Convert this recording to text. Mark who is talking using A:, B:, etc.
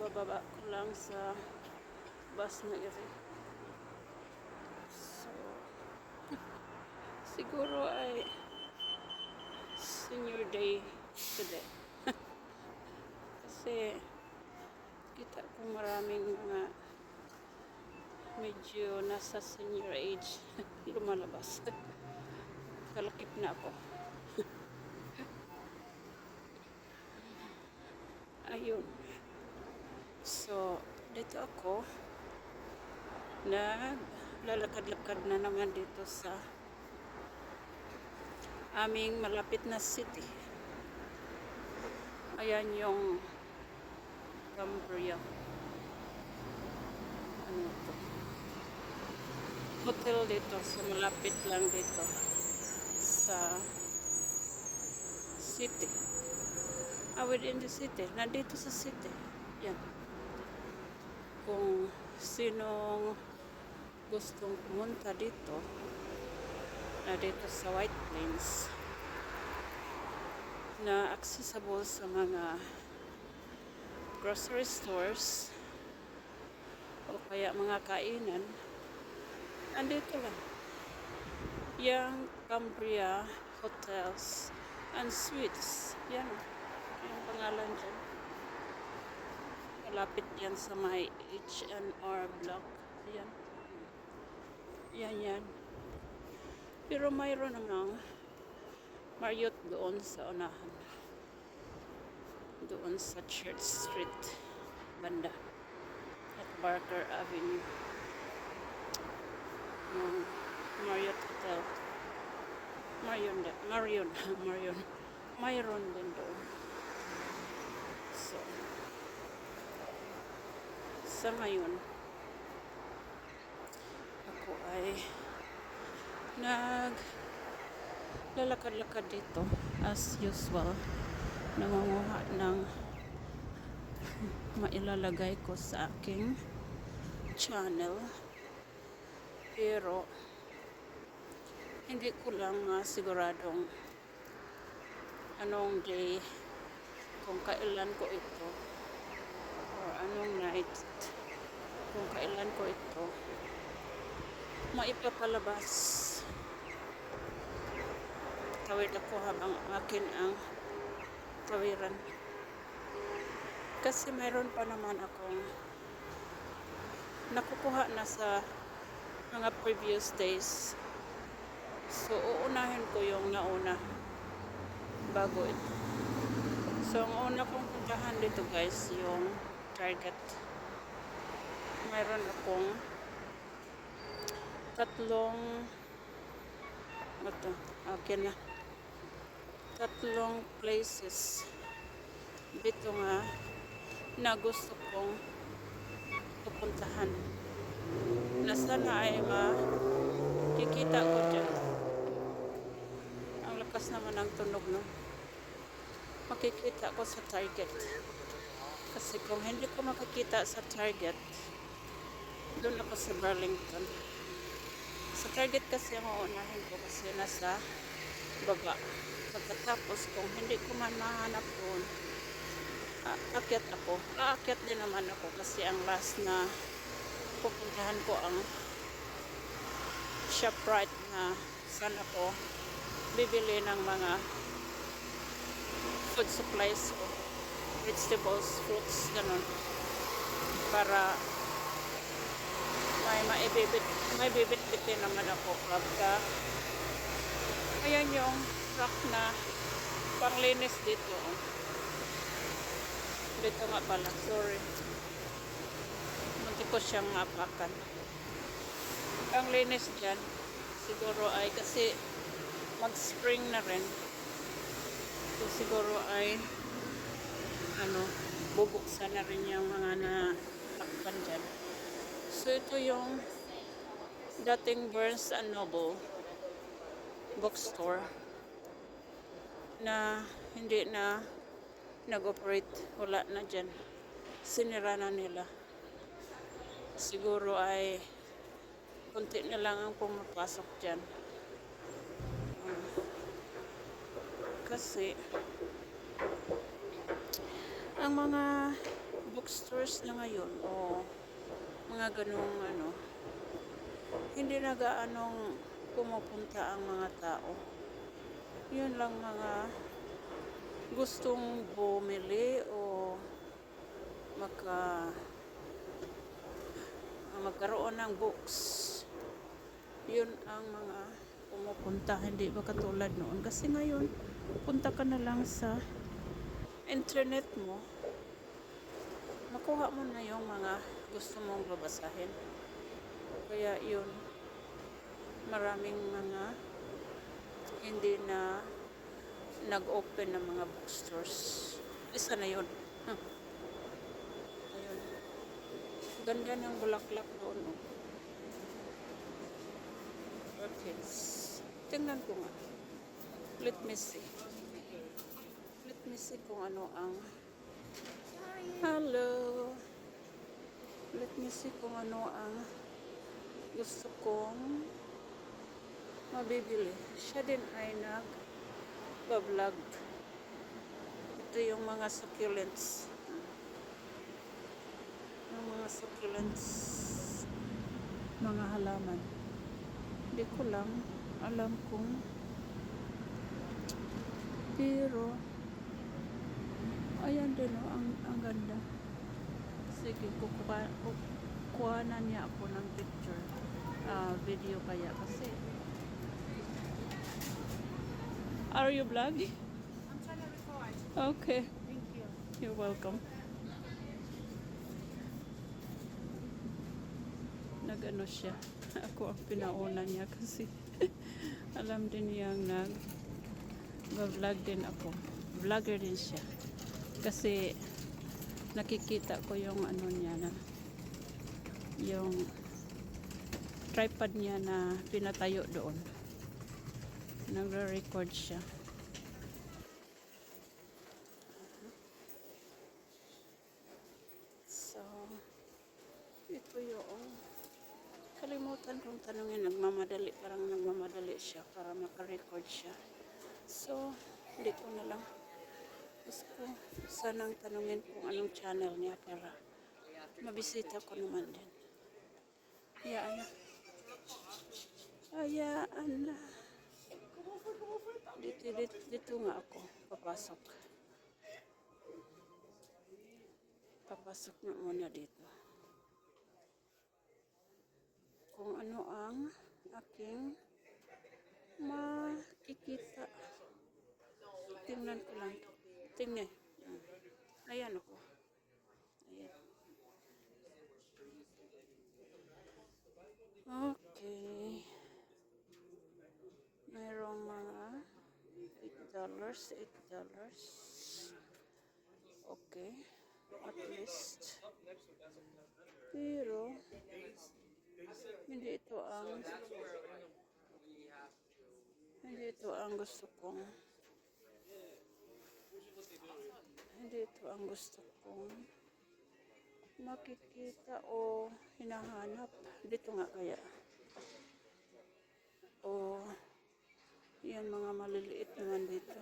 A: Kabababa ko lang sa bus na iri. So, siguro ay senior day today. Kasi kita ko maraming mga medyo nasa senior age lumalabas. Kalakip na ako. Ayun. So, dito ako naglalakad-lakad na naman dito sa aming malapit na city. Ayan yung Cambria. Ano to? Hotel dito. So, malapit lang dito sa city. Within the city. Nandito sa city. Yan. Kung sinong gustong pumunta dito, na dito sa White Plains, na accessible sa mga grocery stores o kaya mga kainan, andito lang. Yung Cambria Hotels and Suites. Yan. Yung pangalan dyan. Malapit yan sa may H&R block. Yan. Yan. Pero mayroon namang Marriott doon sa unahan. Doon sa Church Street banda. At Barker Avenue. Yung Marriott Hotel. Mayroon din doon. So, sa ngayon, ako ay naglalakad-lakad dito as usual. Nangunguha ng mailalagay ko sa aking channel. Pero hindi ko lang siguradong anong day, kung kailan ko ito, or anong night, kung kailan ko ito maipapalabas. Tawid ako habang akin ang tawiran. Kasi mayroon pa naman akong nakukuha na sa mga previous days. So, uunahin ko yung nauna bago ito. So, ang una kong puntahan dito guys, yung Target. Mayroon akong tatlong places dito nga na gusto kong pupuntahan. Na sana ay makikita ko dyan. Ang lakas naman ng tunog, no? Makikita ko sa Target. Kasi kung hindi ko makikita sa Target, doon ako sa Burlington. Sa Target kasi ang uunahin ko kasi nasa baba. Pagkatapos kung hindi ko man mahanap doon, aakyat ako. Aakyat din naman ako kasi ang last na pupuntahan ko ang ShopRite na saan ako bibili ng mga food supplies ko, vegetables, fruits, ganun, para may bibit-bitin naman ako pagka ayan yung truck na panglinis dito. Dito nga pala, sorry, munti ko siyang mapakan. Ang linis dyan siguro ay kasi mag-spring na rin, so siguro ay bubuksan na rin yung mga natakpan dyan. So ito yung dating Barnes & Noble bookstore na hindi na nag-operate. Wala na dyan. Sinira na nila. Siguro ay kunti na lang ang pumapasok dyan. Kasi ang mga bookstores na ngayon o mga ganong ano, hindi na gaanong pumupunta ang mga tao. Yun lang mga gustong bumili o magkaroon ng books. Yun ang mga pumupunta, hindi ba katulad noon. Kasi ngayon, punta ka na lang sa internet mo, makuha mo na yung mga gusto mong babasahin. Kaya yun, maraming mga hindi na nag-open ng mga bookstores. Isa na yun. Ayun. Ganda ng bulaklak doon. Oh. Orchids. Tingnan ko nga. Let me see. Let me see kung ano ang... Hello. Let me see kung ano ang gusto kong mabibili. Siya din ay nag-vlog. Ito yung mga succulents. Yung mga succulents. Mga halaman. Hindi ko lang alam kung pero ayan din oh, ang ganda. Sige, kukuhanan niya ako ng picture. Video kaya kasi. Are you vlogging?
B: I'm trying to record.
A: Okay.
B: Thank you.
A: You're welcome. Nag-ano siya. Ako ang pinauna niya kasi alam din niyang nag-vlog din ako. Vlogger din siya. Kasi nakikita ko yung ano niya na yung tripod niya na pinatayo doon. Nagre-record siya. So, ito yung kalimutan kong tanungin. Parang nagmamadali siya para makarecord siya. So, hindi ko na lang. Gusto ko sanang tanungin kung anong channel niya para mabisita ko naman din. Hayaan na. Hayaan na. Dito nga ako papasok. Papasok na muna dito. Kung ano ang aking makikita. Tingnan ko lang. Tingnan. Ayan ako. Ayan. Okay. Mayroong mga $8. Okay. At least. Pero, hindi ito ang gusto kong makikita o hinahanap. Dito nga kaya. O yan mga maliliit naman dito.